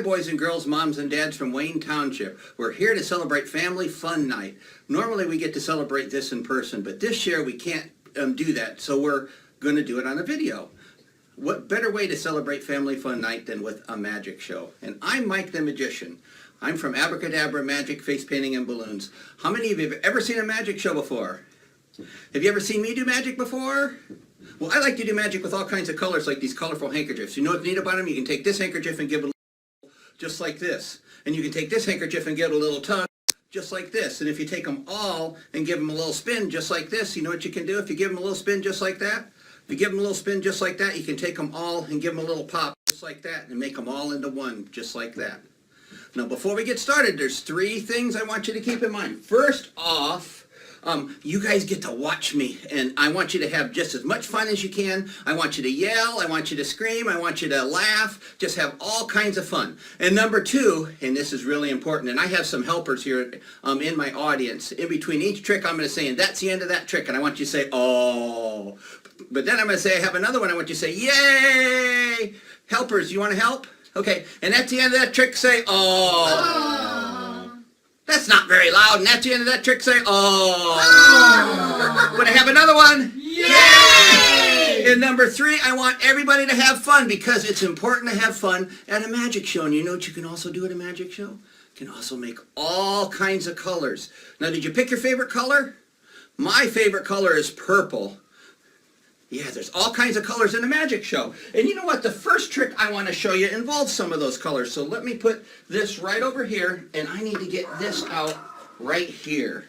boys and girls, moms and dads from Wayne Township. We're here to celebrate Family Fun Night. Normally we get to celebrate this in person, but this year we can't do that, so we're going to do it on a video. What better way to celebrate Family Fun Night than with a magic show? And I'm Mike the Magician. I'm from Abracadabra Magic, Face Painting, and Balloons. How many of you have ever seen a magic show before? Have you ever seen me do magic before? Well, I like to do magic with all kinds of colors, like these colorful handkerchiefs. You know what's neat about them? You can take this handkerchief and give it a little, just like this. And you can take this handkerchief and give it a little tug, just like this. And if you take them all and give them a little spin, just like this, you know what you can do if you give them a little spin just like that? If you give them a little spin just like that, you can take them all and give them a little pop, just like that, and make them all into one, just like that. Now, before we get started, there's 3 things I want you to keep in mind. First off, you guys get to watch me, and I want you to have just as much fun as you can. I want you to yell, I want you to scream, I want you to laugh, just have all kinds of fun. And number 2, and this is really important, and I have some helpers here in my audience. In between each trick, I'm going to say, and that's the end of that trick, and I want you to say, oh. But then I'm going to say, I have another one, I want you to say, yay! Helpers, you want to help? Okay, and at the end of that trick, say, oh. That's not very loud, and at the end of that trick, say, oh. But I have another one. Yay! And number 3, I want everybody to have fun, because it's important to have fun at a magic show. And you know what you can also do at a magic show? You can also make all kinds of colors. Now, did you pick your favorite color? My favorite color is purple. Yeah, there's all kinds of colors in a magic show. And you know what? The first trick I want to show you involves some of those colors. So let me put this right over here, and I need to get this out right here.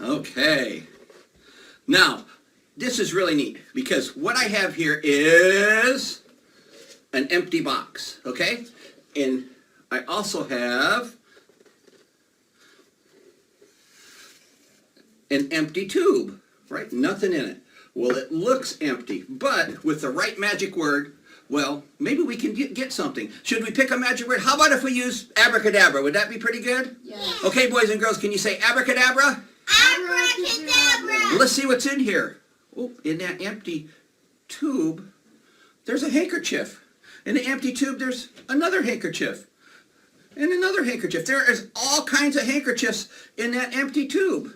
Okay. Now, this is really neat, because what I have here is an empty box, okay? And I also have an empty tube, right? Nothing in it. Well, it looks empty, but with the right magic word, well, maybe we can get something. Should we pick a magic word? How about if we use abracadabra? Would that be pretty good? Yes. Okay, boys and girls, can you say abracadabra? Abracadabra! Let's see what's in here. Oh, in that empty tube, there's a handkerchief. In the empty tube, there's another handkerchief. And another handkerchief. There is all kinds of handkerchiefs in that empty tube.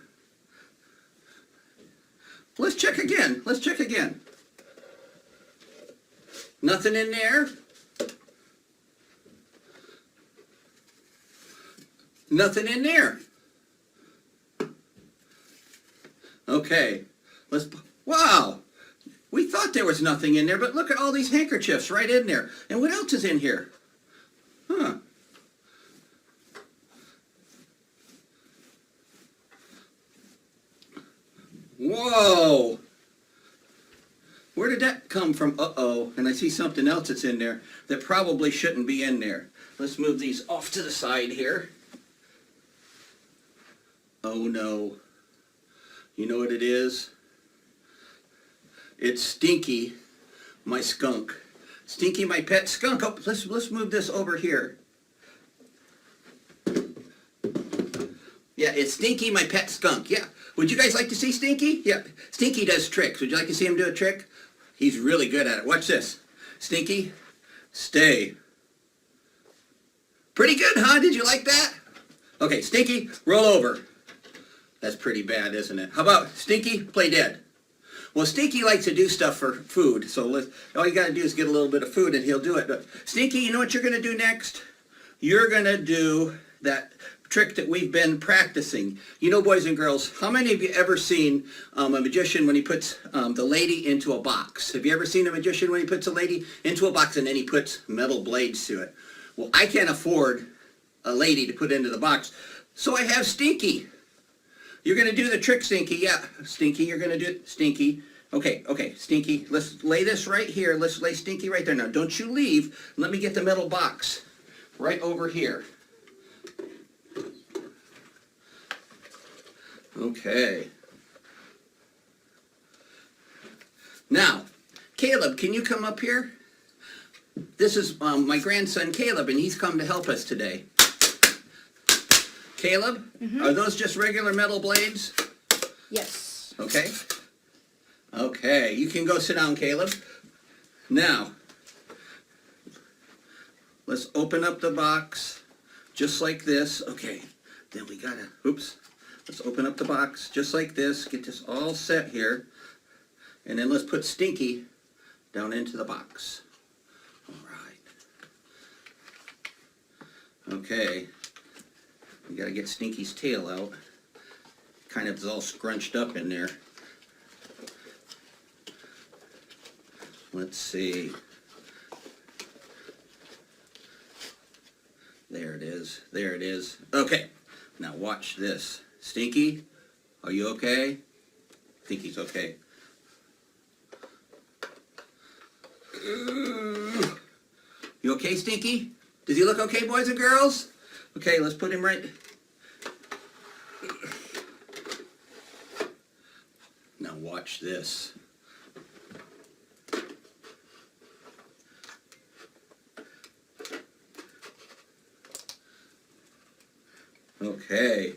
Let's check again. Let's check again. Nothing in there. Nothing in there. Okay. Wow. We thought there was nothing in there, but look at all these handkerchiefs right in there. And what else is in here? Huh. Whoa! Where did that come from? Uh-oh. And I see something else that's in there that probably shouldn't be in there. Let's move these off to the side here. Oh no. You know what it is? It's Stinky, my skunk. Stinky, my pet skunk. Oh, let's move this over here. Yeah, it's Stinky, my pet skunk. Yeah. Would you guys like to see Stinky? Yeah. Stinky does tricks. Would you like to see him do a trick? He's really good at it. Watch this. Stinky, stay. Pretty good, huh? Did you like that? Okay, Stinky, roll over. That's pretty bad, isn't it? How about Stinky, play dead? Well, Stinky likes to do stuff for food, so all you got to do is get a little bit of food and he'll do it. But Stinky, you know what you're going to do next? You're going to do that trick that we've been practicing. You know, boys and girls, how many of you ever seen a magician when he puts the lady into a box? Have you ever seen a magician when he puts a lady into a box and then he puts metal blades to it? Well, I can't afford a lady to put into the box, so I have Stinky. You're going to do the trick, Stinky. Yeah, Stinky, you're going to do it. Stinky. Okay, Stinky, let's lay this right here. Let's lay Stinky right there. Now, don't you leave. Let me get the metal box right over here. Okay. Now, Caleb, can you come up here? This is my grandson, Caleb, and he's come to help us today. Caleb, are those just regular metal blades? Yes. Okay. Okay, you can go sit down, Caleb. Now, let's open up the box just like this. Okay, then we gotta, oops. Let's open up the box just like this. Get this all set here. And then let's put Stinky down into the box. All right. Okay. We gotta get Stinky's tail out. Kind of is all scrunched up in there. Let's see. There it is. There it is. Okay. Now watch this. Stinky, are you okay? I think he's okay. You okay, Stinky? Does he look okay, boys and girls? Okay, let's put him right. Now watch this. Okay.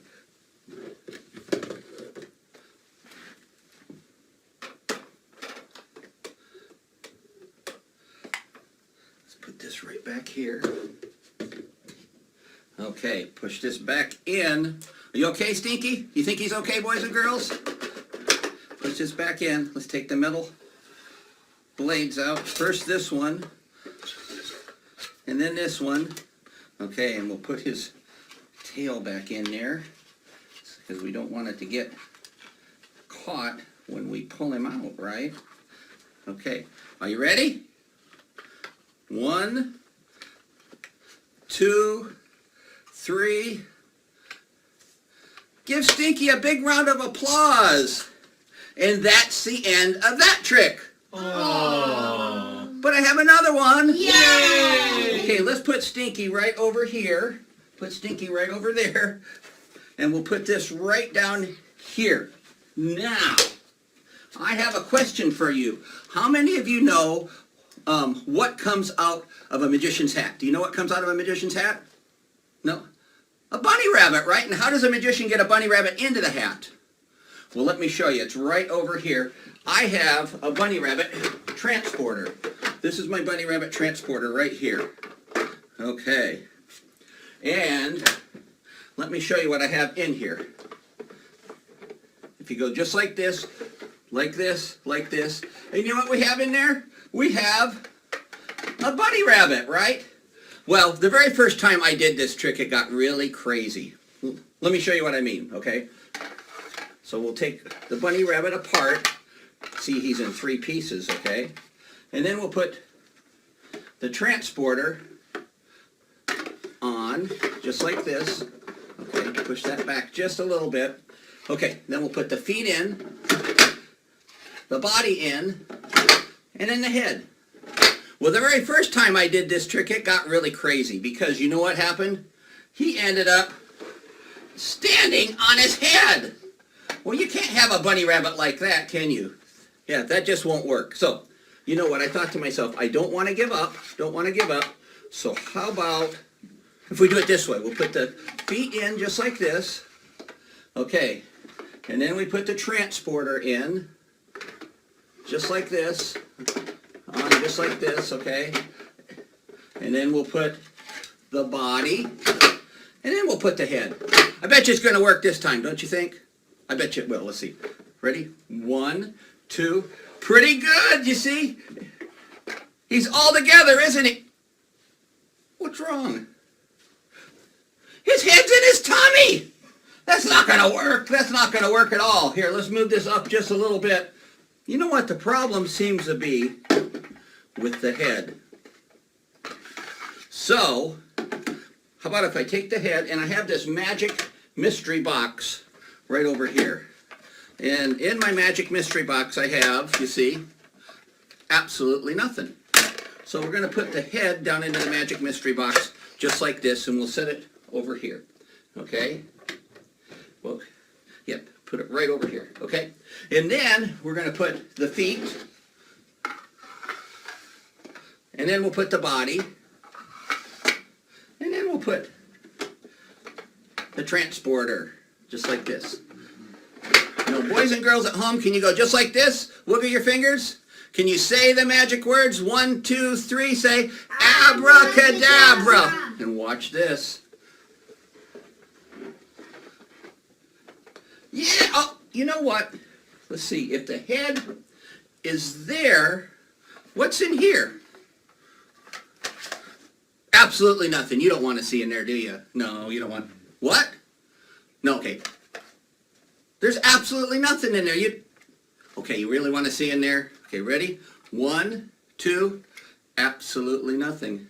Let's put this right back here. Okay, push this back in. Are you okay, Stinky? You think he's okay, boys and girls? Push this back in. Let's take the metal blades out. First this one, and then this one. Okay, and we'll put his tail back in there because we don't want it to get caught when we pull him out, right? Okay, are you ready? 1, 2, 3. Give Stinky a big round of applause. And that's the end of that trick. Aww. But I have another one. Yay! Okay, let's put Stinky right over here. Put Stinky right over there. And we'll put this right down here. Now, I have a question for you. How many of you know what comes out of a magician's hat? Do you know what comes out of a magician's hat? No? A bunny rabbit, right? And how does a magician get a bunny rabbit into the hat? Well, let me show you. It's right over here. I have a bunny rabbit transporter. This is my bunny rabbit transporter right here. Okay. And let me show you what I have in here. If you go just like this, like this, like this, and you know what we have in there? We have a bunny rabbit, right? Well, the very first time I did this trick, it got really crazy. Let me show you what I mean, okay? So we'll take the bunny rabbit apart. See, he's in 3 pieces, okay? And then we'll put the transporter on, just like this. Okay, push that back just a little bit. Okay, then we'll put the feet in, the body in, and then the head. Well, the very first time I did this trick, it got really crazy because you know what happened? He ended up standing on his head. Well, you can't have a bunny rabbit like that, can you? Yeah, that just won't work. So, you know what? I thought to myself, I don't want to give up. Don't want to give up. So how about if we do it this way? We'll put the feet in just like this. Okay. And then we put the transporter in just like this. On just like this, okay? And then we'll put the body. And then we'll put the head. I bet you it's going to work this time, don't you think? I bet you it will. Let's see. Ready? 1, 2. Pretty good, you see? He's all together, isn't he? What's wrong? His head's in his tummy! That's not going to work. That's not going to work at all. Here, let's move this up just a little bit. You know what the problem seems to be with the head? So, how about if I take the head, and I have this magic mystery box right over here. And in my magic mystery box I have, you see, absolutely nothing. So we're going to put the head down into the magic mystery box just like this, and we'll set it over here. Okay? Well, yep, put it right over here. Okay? And then we're going to put the feet, and then we'll put the body, and then we'll put the transporter, just like this. Now, boys and girls at home, can you go just like this? Wiggle your fingers. Can you say the magic words? 1, 2, 3. Say, Abracadabra. And watch this. Yeah, oh, you know what? Let's see, if the head is there, what's in here? Absolutely nothing. You don't want to see in there, do you? No, you don't want. What? No, okay. There's absolutely nothing in there. Okay, you really want to see in there? Okay, ready? 1, 2, absolutely nothing.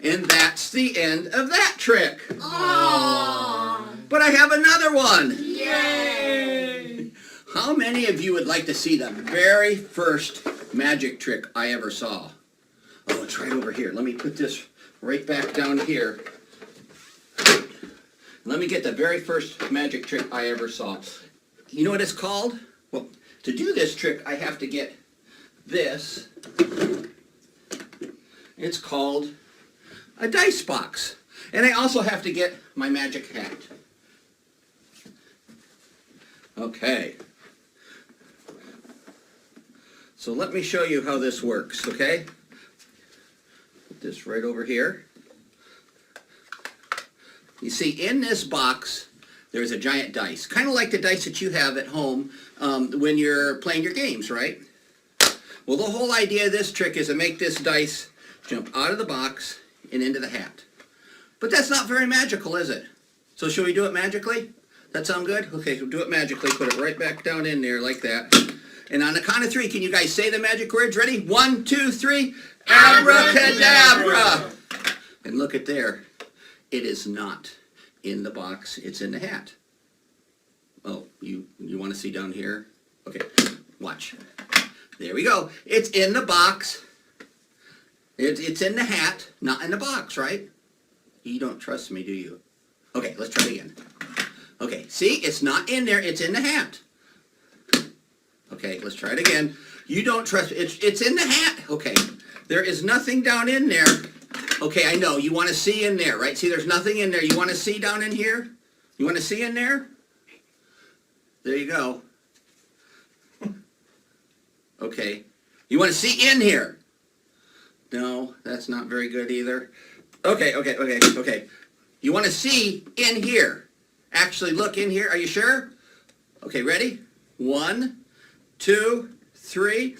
And that's the end of that trick. Aww. But I have another one. Yay! How many of you would like to see the very first magic trick I ever saw? Oh, it's right over here. Let me put this right back down here. Let me get the very first magic trick I ever saw. You know what it's called? Well, to do this trick, I have to get this. It's called a dice box. And I also have to get my magic hat. Okay. So let me show you how this works, okay? Put this right over here. You see, in this box, there's a giant dice. Kind of like the dice that you have at home when you're playing your games, right? Well, the whole idea of this trick is to make this dice jump out of the box and into the hat. But that's not very magical, is it? So shall we do it magically? That sound good? Okay, we'll do it magically. Put it right back down in there like that. And on the count of 3, can you guys say the magic words? Ready? 1, 2, 3. Abracadabra! And look at there. It is not in the box. It's in the hat. Oh, you want to see down here? Okay, watch. There we go. It's in the box. It's in the hat, not in the box, right? You don't trust me, do you? Okay, let's try it again. Okay, see? It's not in there. It's in the hat. Okay, let's try it again. You don't trust me. It's in the hat. Okay, there is nothing down in there. Okay, I know. You want to see in there, right? See, there's nothing in there. You want to see down in here? You want to see in there? There you go. Okay. You want to see in here? No, that's not very good either. Okay. You want to see in here? Actually, look in here. Are you sure? Okay, ready? 1, 2, 3.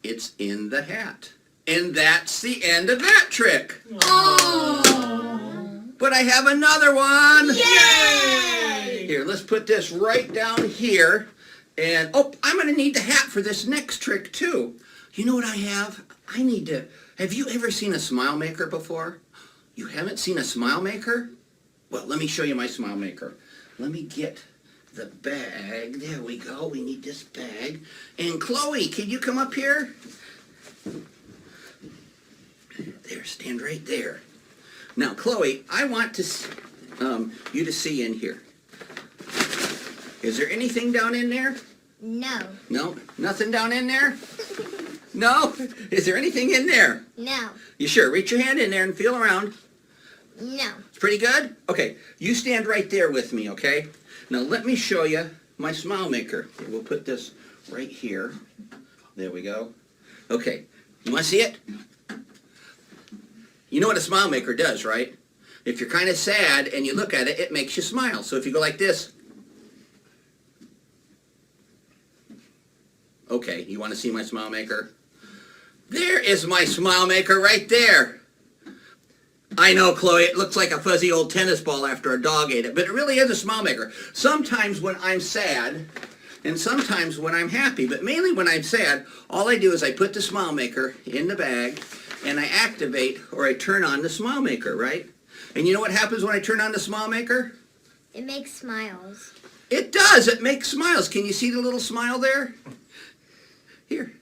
It's in the hat. And that's the end of that trick. Aww. But I have another one. Yay! Here, let's put this right down here. And, oh, I'm going to need the hat for this next trick, too. You know what I have? Have you ever seen a smile maker before? You haven't seen a smile maker? Well, let me show you my smile maker. Let me get the bag. There we go. We need this bag. And Chloe, can you come up here? There, stand right there. Now, Chloe, I want you to see in here. Is there anything down in there? No. No? Nothing down in there? No? Is there anything in there? No. You sure? Reach your hand in there and feel around. No. It's pretty good? Okay, you stand right there with me, okay? Now let me show you my smile maker. Okay, we'll put this right here. There we go. Okay, you want to see it? You know what a smile maker does, right? If you're kind of sad and you look at it, it makes you smile. So if you go like this. Okay, you want to see my smile maker? There is my smile maker right there. I know, Chloe, it looks like a fuzzy old tennis ball after a dog ate it, but it really is a smile maker. Sometimes when I'm sad, and sometimes when I'm happy, but mainly when I'm sad, all I do is I put the smile maker in the bag, and I activate, or I turn on the smile maker, right? And you know what happens when I turn on the smile maker? It makes smiles. It does. It makes smiles. Can you see the little smile there? Here.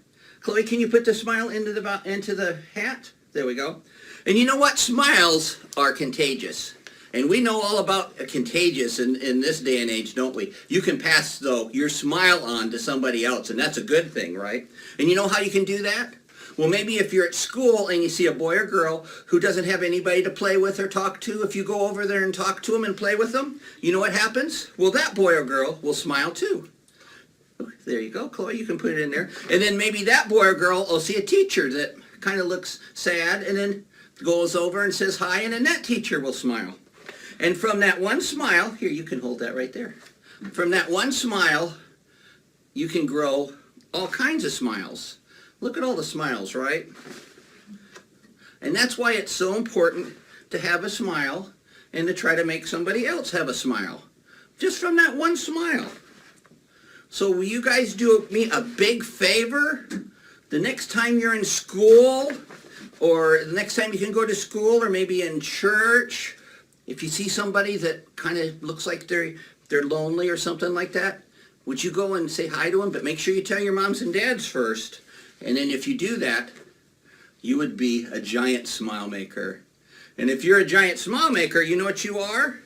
Chloe, can you put the smile into the hat? There we go. And you know what? Smiles are contagious. And we know all about contagious in this day and age, don't we? You can pass, though, your smile on to somebody else, and that's a good thing, right? And you know how you can do that? Well, maybe if you're at school and you see a boy or girl who doesn't have anybody to play with or talk to, if you go over there and talk to them and play with them, you know what happens? Well, that boy or girl will smile too. There you go, Chloe, you can put it in there. And then maybe that boy or girl will see a teacher that kind of looks sad and then goes over and says hi, and then that teacher will smile. And from that one smile, here, you can hold that right there. From that one smile, you can grow all kinds of smiles. Look at all the smiles, right? And that's why it's so important to have a smile and to try to make somebody else have a smile. Just from that one smile. So will you guys do me a big favor? The next time you're in school, or the next time you can go to school, or maybe in church, if you see somebody that kind of looks like they're lonely or something like that, would you go and say hi to them? But make sure you tell your moms and dads first. And then if you do that, you would be a giant smile maker. And if you're a giant smile maker, you know what you are?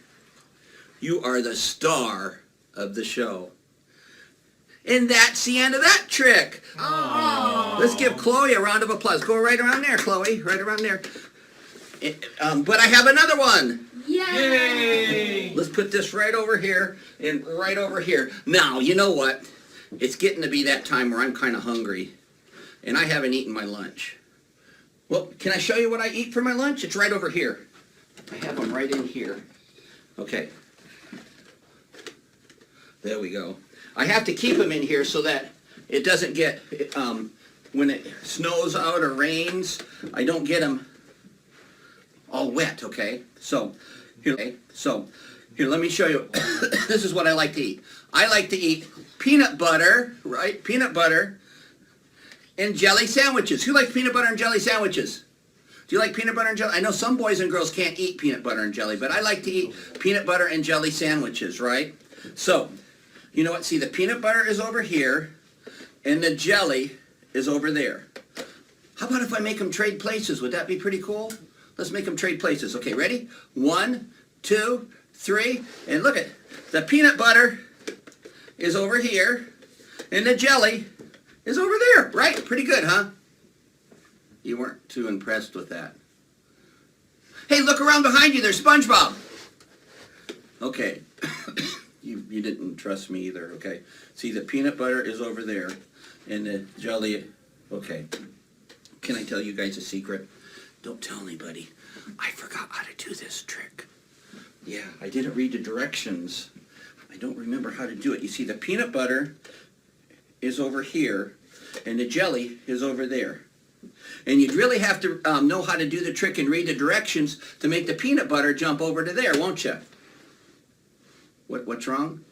You are the star of the show. And that's the end of that trick. Aww. Let's give Chloe a round of applause. Go right around there, Chloe. Right around there. But I have another one. Yay! Let's put this right over here and right over here. Now, you know what? It's getting to be that time where I'm kind of hungry. And I haven't eaten my lunch. Well, can I show you what I eat for my lunch? It's right over here. I have them right in here. Okay. There we go. I have to keep them in here so that it doesn't get, when it snows out or rains, I don't get them all wet, okay? So, here, let me show you. This is what I like to eat. I like to eat peanut butter, right? Peanut butter and jelly sandwiches. Who likes peanut butter and jelly sandwiches? Do you like peanut butter and jelly? I know some boys and girls can't eat peanut butter and jelly, but I like to eat peanut butter and jelly sandwiches, right? So, you know what? See, the peanut butter is over here, and the jelly is over there. How about if I make them trade places? Would that be pretty cool? Let's make them trade places. Okay, ready? 1, 2, 3, and look at the peanut butter is over here, and the jelly is over there, right? Pretty good, huh? You weren't too impressed with that. Hey, look around behind you. There's SpongeBob. Okay. You didn't trust me either, okay? See, the peanut butter is over there, and the jelly, okay. Can I tell you guys a secret? Don't tell anybody. I forgot how to do this trick. Yeah, I didn't read the directions. I don't remember how to do it. You see, the peanut butter is over here, and the jelly is over there. And you'd really have to know how to do the trick and read the directions to make the peanut butter jump over to there, won't you? What's wrong?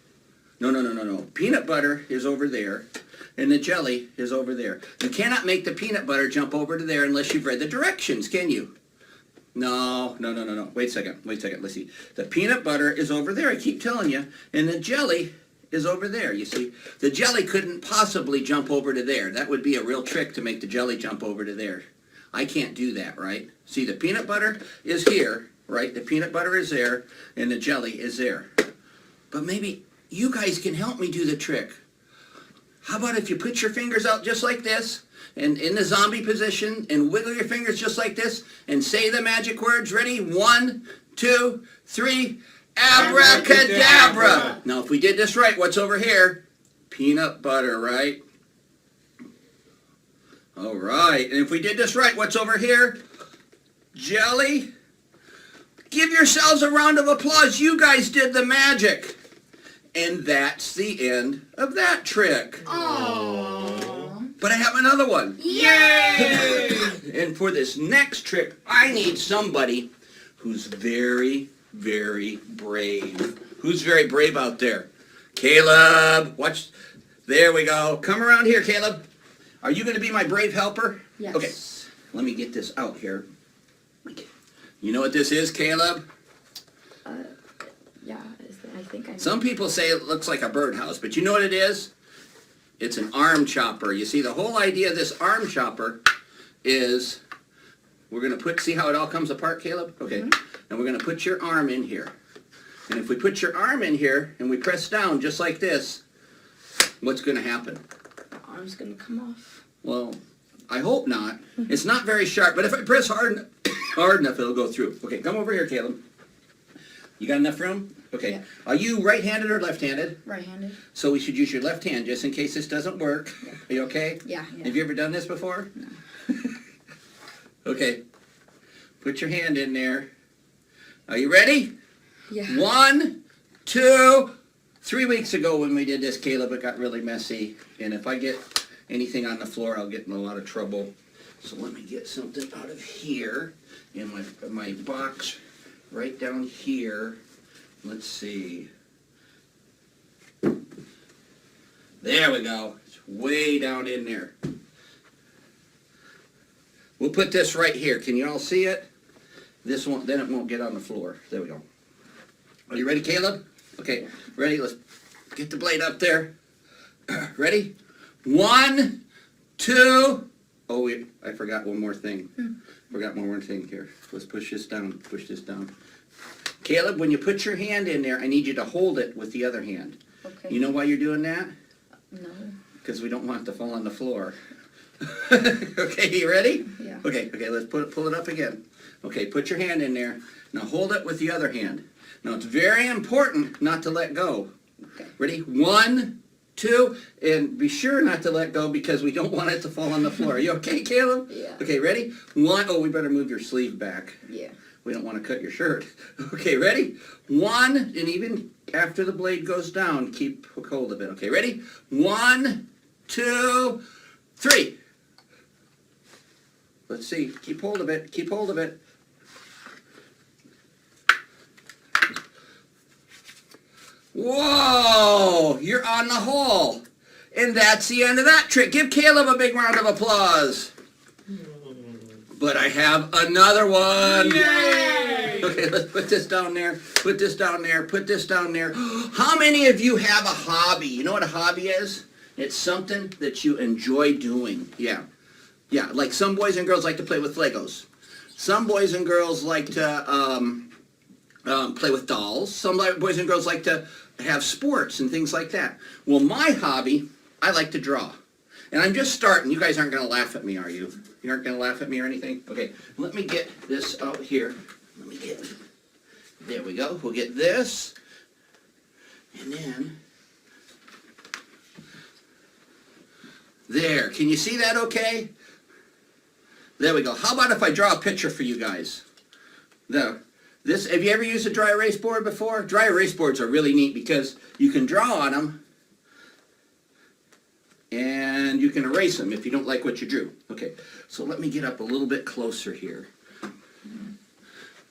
No. Peanut butter is over there, and the jelly is over there. You cannot make the peanut butter jump over to there unless you've read the directions, can you? No. Wait a second. Let's see. The peanut butter is over there, I keep telling you, and the jelly is over there, you see. The jelly couldn't possibly jump over to there. That would be a real trick to make the jelly jump over to there. I can't do that, right? See, the peanut butter is here, right? The peanut butter is there, and the jelly is there. But maybe you guys can help me do the trick. How about if you put your fingers out just like this, and in the zombie position, and wiggle your fingers just like this, and say the magic words. Ready? 1, 2, 3, abracadabra. Now, if we did this right, what's over here? Peanut butter, right? All right. And if we did this right, what's over here? Jelly. Give yourselves a round of applause. You guys did the magic. And that's the end of that trick. Aww. But I have another one. Yay! And for this next trick, I need somebody who's very, very brave. Who's very brave out there? Caleb, watch. There we go. Come around here, Caleb. Are you going to be my brave helper? Yes. Okay, let me get this out here. You know what this is, Caleb? Yeah, I think I know. Some people say it looks like a birdhouse, but you know what it is? It's an arm chopper. You see, the whole idea of this arm chopper is we're going to put, see how it all comes apart, Caleb? Okay, and we're going to put your arm in here. And if we put your arm in here and we press down just like this, what's going to happen? The arm's gonna come off. Well, I hope not. It's not very sharp, but if I press hard enough, it'll go through. Okay, come over here, Caleb. You got enough room? Okay. Yeah. Are you right-handed or left-handed? Right-handed. So we should use your left hand just in case this doesn't work. Are you okay? Yeah. Have you ever done this before? No. Okay. Put your hand in there. Are you ready? Yeah. 1, 2, 3 weeks ago when we did this, Caleb, it got really messy. And if I get anything on the floor, I'll get in a lot of trouble. So let me get something out of here in my box right down here. Let's see. There we go. It's way down in there. We'll put this right here. Can you all see it? This won't, then it won't get on the floor. There we go. Are you ready, Caleb? Okay, ready? Let's get the blade up there. Ready? 1, 2. Oh, wait, I forgot one more thing. Forgot one more thing here. Let's push this down. Push this down. Caleb, when you put your hand in there, I need you to hold it with the other hand. Okay. You know why you're doing that? No. Because we don't want it to fall on the floor. Okay, you ready? Yeah. Okay, let's pull it up again. Okay, put your hand in there. Now hold it with the other hand. Now it's very important not to let go. Okay. Ready? 1, 2, and be sure not to let go because we don't want it to fall on the floor. Are you okay, Caleb? Yeah. Okay, ready? 1, oh, we better move your sleeve back. Yeah. We don't want to cut your shirt. Okay, ready? 1, and even after the blade goes down, keep hold of it. Okay, ready? 1, 2, 3. Let's see. Keep hold of it. Keep hold of it. Whoa! You're on the hole. And that's the end of that trick. Give Caleb a big round of applause. But I have another one. Yay! Okay, let's put this down there. Put this down there. Put this down there. How many of you have a hobby? You know what a hobby is? It's something that you enjoy doing. Yeah. Yeah, like some boys and girls like to play with Legos. Some boys and girls like to play with dolls. Some boys and girls like to have sports and things like that. Well, my hobby, I like to draw. And I'm just starting. You guys aren't going to laugh at me, are you? You aren't going to laugh at me or anything? Okay, let me get this out here. Let me get, there we go. We'll get this. And then, there. Can you see that okay? There we go. How about if I draw a picture for you guys? There. This, have you ever used a dry erase board before? Dry erase boards are really neat because you can draw on them and you can erase them if you don't like what you drew. Okay, so let me get up a little bit closer here.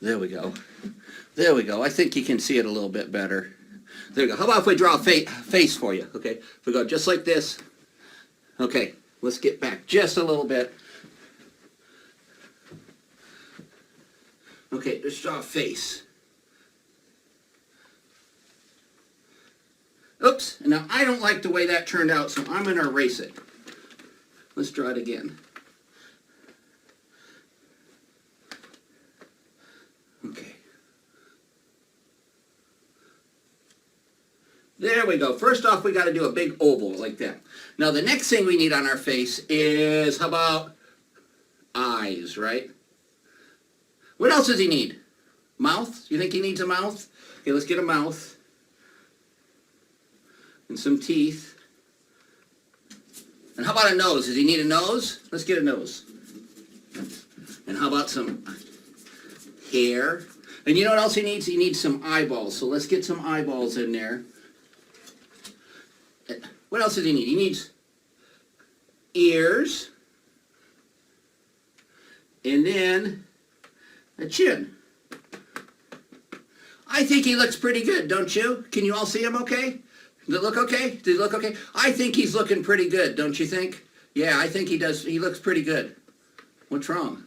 There we go. There we go. I think you can see it a little bit better. There we go. How about if we draw a face for you? Okay, if we go just like this. Okay, let's get back just a little bit. Okay, let's draw a face. Oops, and now I don't like the way that turned out, so I'm going to erase it. Let's draw it again. Okay. There we go. First off, we got to do a big oval like that. Now, the next thing we need on our face is, how about eyes, right? What else does he need? Mouth? You think he needs a mouth? Okay, let's get a mouth. And some teeth. And how about a nose? Does he need a nose? Let's get a nose. And how about some hair? And you know what else he needs? He needs some eyeballs. So let's get some eyeballs in there. What else does he need? He needs ears. And then a chin. I think he looks pretty good, don't you? Can you all see him okay? Does it look okay? Does he look okay? I think he's looking pretty good, don't you think? Yeah, I think he does. He looks pretty good. What's wrong?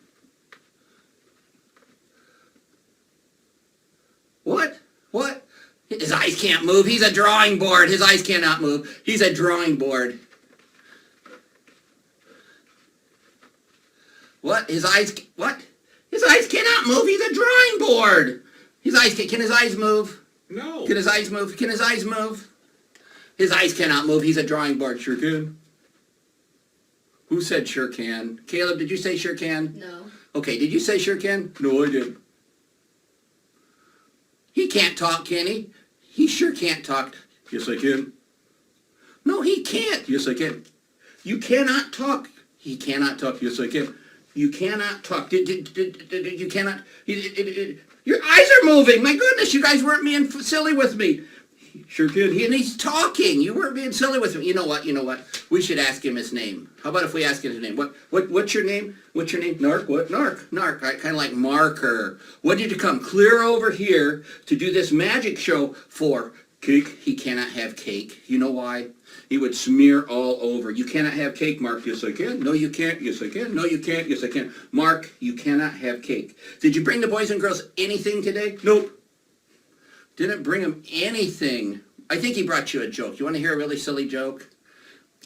What? What? His eyes can't move. He's a drawing board. His eyes cannot move. He's a drawing board. What? His eyes, what? His eyes cannot move. He's a drawing board. His eyes, can his eyes move? No. Can his eyes move? Can his eyes move? His eyes cannot move. He's a drawing board. Sure can. Who said sure can? Caleb, did you say sure can? No. Okay, did you say sure can? No, I didn't. He can't talk, can he? He sure can't talk. Yes, I can. No, he can't. Yes, I can. You cannot talk. He cannot talk. Yes, I can. You cannot talk. You cannot. Your eyes are moving. My goodness, you guys weren't being silly with me. Sure did. And he's talking. You weren't being silly with him. You know what? You know what? We should ask him his name. How about if we ask him his name? What's your name? What's your name? Narc? What? Narc. Narc. Kind of like marker. What did you come clear over here to do this magic show for? Cake? He cannot have cake. You know why? He would smear all over. You cannot have cake, Mark. Yes, I can. No, you can't. Yes, I can. No, you can't. Yes, I can. Mark, you cannot have cake. Did you bring the boys and girls anything today? Nope. Didn't bring them anything. I think he brought you a joke. You want to hear a really silly joke?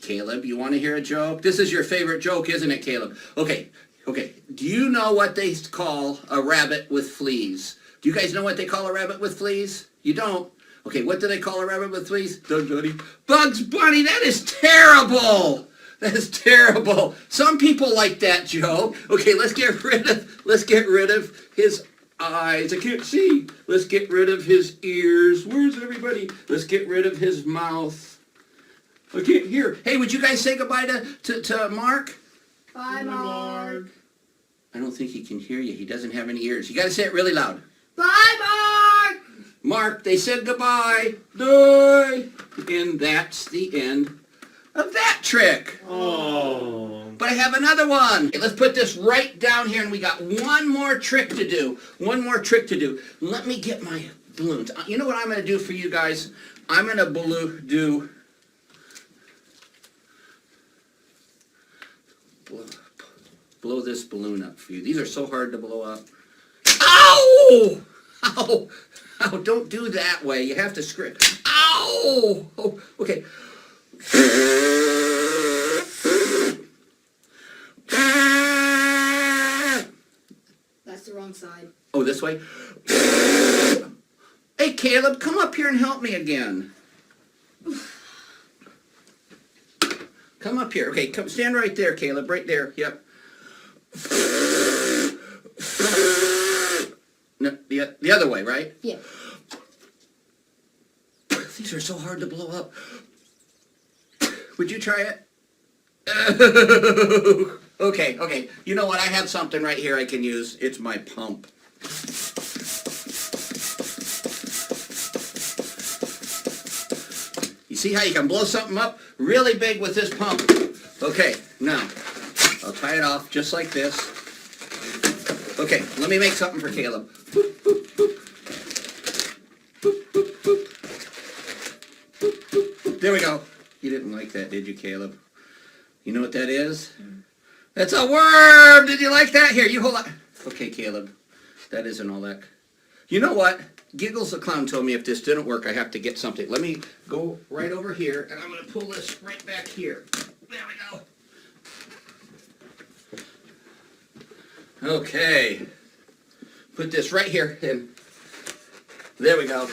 Caleb, you want to hear a joke? This is your favorite joke, isn't it, Caleb? Okay. Do you know what they call a rabbit with fleas? Do you guys know what they call a rabbit with fleas? You don't? Okay, what do they call a rabbit with fleas? Bugs Bunny, that is terrible. That is terrible. Some people like that joke. Okay, let's get rid of his eyes. I can't see. Let's get rid of his ears. Where's everybody? Let's get rid of his mouth. I can't hear. Hey, would you guys say goodbye to Mark? Bye, Mark. I don't think he can hear you. He doesn't have any ears. You got to say it really loud. Bye, Mark. Mark, they said goodbye. Bye. And that's the end of that trick. Oh. But I have another one. Okay, let's put this right down here, and we got one more trick to do. One more trick to do. Let me get my balloons. You know what I'm going to do for you guys? I'm going to blow this balloon up for you. These are so hard to blow up. Ow! Ow! Ow, don't do that way. You have to scream. Ow! Oh, okay. That's the wrong side. Oh, this way? Hey, Caleb, come up here and help me again. Come up here. Okay, come stand right there, Caleb. Right there. Yep. No, the other way, right? Yeah. These are so hard to blow up. Would you try it? Okay. You know what? I have something right here I can use. It's my pump. You see how you can blow something up really big with this pump? Okay, now, I'll tie it off just like this. Okay, let me make something for Caleb. Boop, boop, boop. Boop, boop, boop. Boop, boop, boop. There we go. You didn't like that, did you, Caleb? You know what that is? That's a worm! Did you like that? Here, you hold on. Okay, Caleb. That isn't all that. You know what? Giggles the Clown told me if this didn't work, I have to get something. Let me go right over here, and I'm going to pull this right back here. There we go. Okay. Put this right here, and there we go.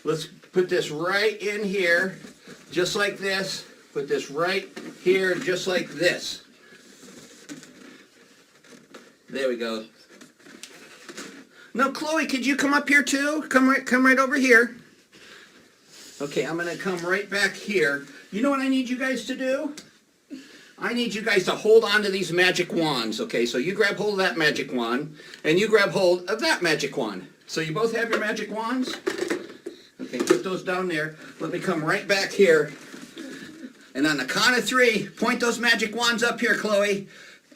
Let's put this right in here, just like this. Put this right here, just like this. There we go. Now, Chloe, could you come up here too? Come right over here. Okay, I'm going to come right back here. You know what I need you guys to do? I need you guys to hold on to these magic wands, okay? So you grab hold of that magic wand, and you grab hold of that magic wand. So you both have your magic wands? Okay, put those down there. Let me come right back here. And on the count of 3, point those magic wands up here, Chloe,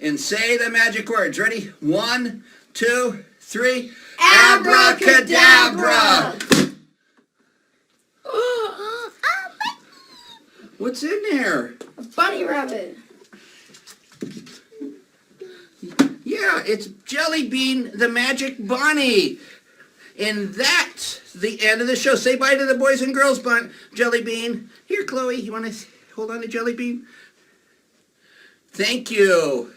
and say the magic words. Ready? 1, 2, 3. Abracadabra! What's in there? A bunny rabbit. Yeah, it's Jelly Bean, the magic bunny. And that's the end of the show. Say bye to the boys and girls, Jelly Bean. Here, Chloe, you want to hold on to Jelly Bean? Thank you.